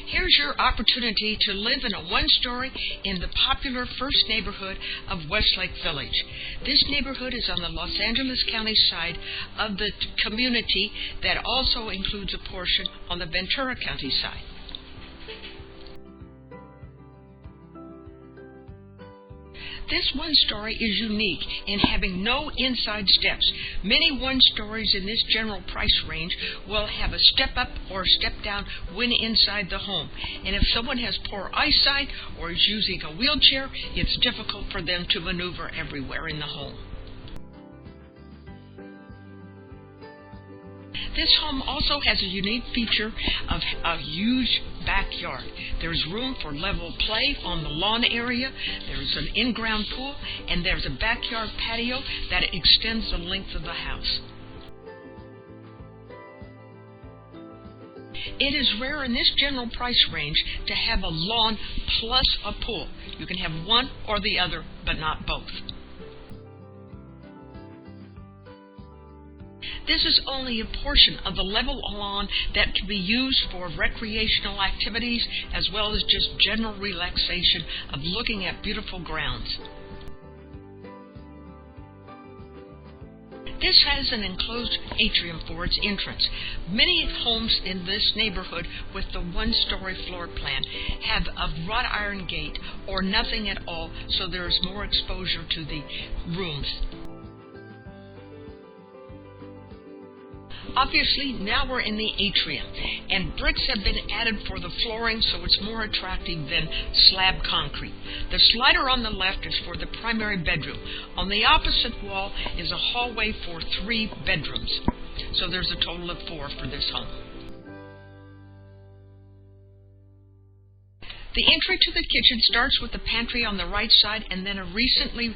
Here's your opportunity to live in a one-story in the popular first neighborhood of Westlake Village. This neighborhood is on the Los Angeles County side of the community that also includes a portion on the Ventura County side. This one-story is unique in having no inside steps. Many one-stories in this general price range will have a step-up or step-down when inside the home. And if someone has poor eyesight or is using a wheelchair, it's difficult for them to maneuver everywhere in the home. This home also has a unique feature of a huge backyard. There's room for level play on the lawn area, there's an in-ground pool, and there's a backyard patio that extends the length of the house. It is rare in this general price range to have a lawn plus a pool. You can have one or the other, but not both. This is only a portion of the level lawn that can be used for recreational activities as well as just general relaxation of looking at beautiful grounds. This has an enclosed atrium for its entrance. Many homes in this neighborhood with the one-story floor plan have a wrought iron gate or nothing at all, so there is more exposure to the rooms. Obviously, now we're in the atrium, and bricks have been added for the flooring so it's more attractive than slab concrete. The slider on the left is for the primary bedroom. On the opposite wall is a hallway for 3 bedrooms. So there's a total of 4 for this home. The entry to the kitchen starts with the pantry on the right side and then a recently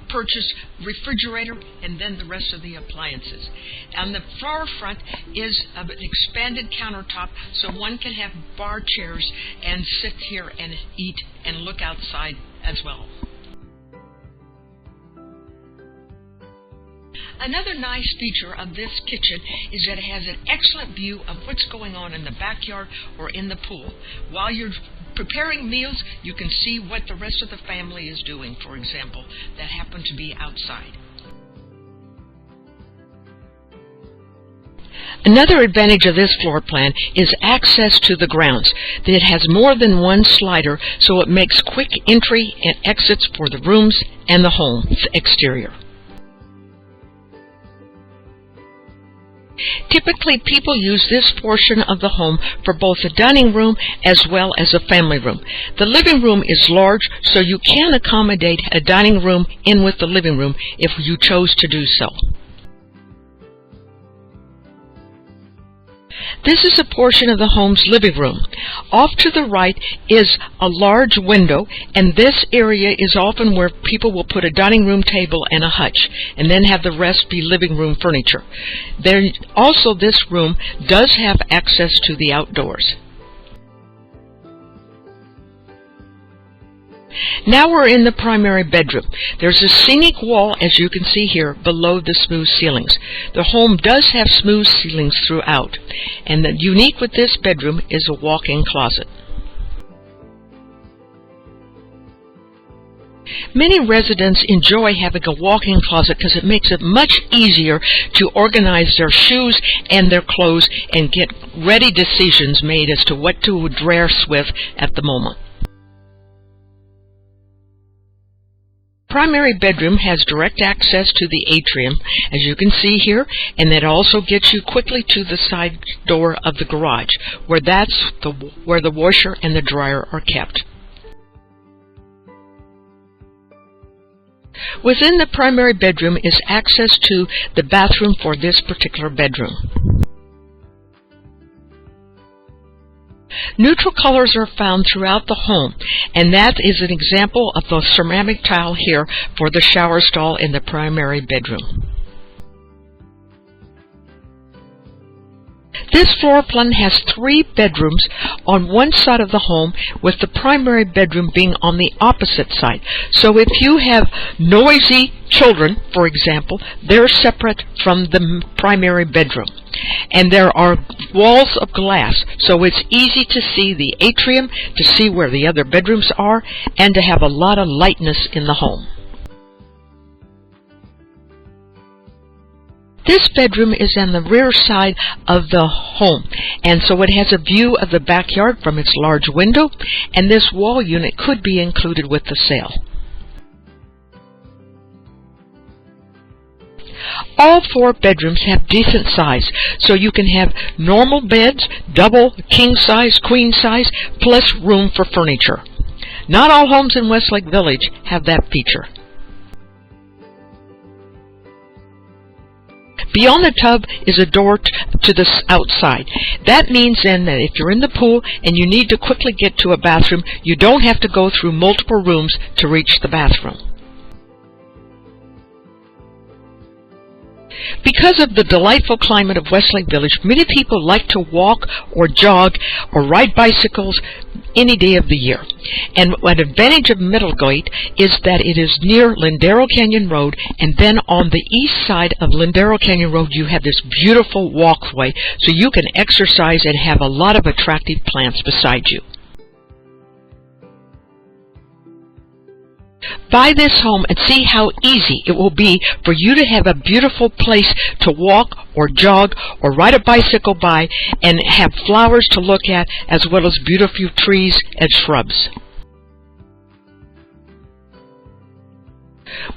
purchased refrigerator and then the rest of the appliances. On the far front is an expanded countertop so one can have bar chairs and sit here and eat and look outside as well. Another nice feature of this kitchen is that it has an excellent view of what's going on in the backyard or in the pool. While you're preparing meals, you can see what the rest of the family is doing, for example, that happen to be outside. Another advantage of this floor plan is access to the grounds. It has more than one slider, so it makes quick entry and exits for the rooms and the home's exterior. Typically, people use this portion of the home for both a dining room as well as a family room. The living room is large, so you can accommodate a dining room in with the living room if you chose to do so. This is a portion of the home's living room. Off to the right is a large window, and this area is often where people will put a dining room table and a hutch, and then have the rest be living room furniture. Also, this room does have access to the outdoors. Now we're in the primary bedroom. There's a scenic wall, as you can see here, below the smooth ceilings. The home does have smooth ceilings throughout, and the unique with this bedroom is a walk-in closet. Many residents enjoy having a walk-in closet because it makes it much easier to organize their shoes and their clothes and get ready decisions made as to what to dress with at the moment. Primary bedroom has direct access to the atrium, as you can see here, and that also gets you quickly to the side door of the garage, where where the washer and the dryer are kept. Within the primary bedroom is access to the bathroom for this particular bedroom. Neutral colors are found throughout the home, and that is an example of the ceramic tile here for the shower stall in the primary bedroom. This floor plan has 3 bedrooms on one side of the home, with the primary bedroom being on the opposite side. So if you have noisy children, for example, they're separate from the primary bedroom. And there are walls of glass, so it's easy to see the atrium, to see where the other bedrooms are, and to have a lot of lightness in the home. This bedroom is on the rear side of the home, and so it has a view of the backyard from its large window, and this wall unit could be included with the sale. All 4 bedrooms have decent size, so you can have normal beds, double, king size, queen size, plus room for furniture. Not all homes in Westlake Village have that feature. Beyond the tub is a door to the outside. That means then that if you're in the pool and you need to quickly get to a bathroom, you don't have to go through multiple rooms to reach the bathroom. Because of the delightful climate of Westlake Village, many people like to walk or jog or ride bicycles any day of the year. And an advantage of Middlegate is that it is near Lindero Canyon Road, and then on the east side of Lindero Canyon Road you have this beautiful walkway, so you can exercise and have a lot of attractive plants beside you. Buy this home and see how easy it will be for you to have a beautiful place to walk or jog or ride a bicycle by, and have flowers to look at as well as beautiful trees and shrubs.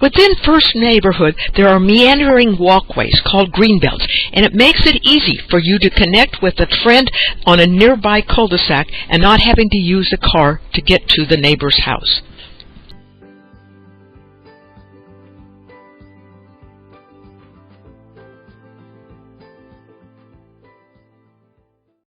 Within First Neighborhood, there are meandering walkways called greenbelts, and it makes it easy for you to connect with a friend on a nearby cul-de-sac and not having to use a car to get to the neighbor's house.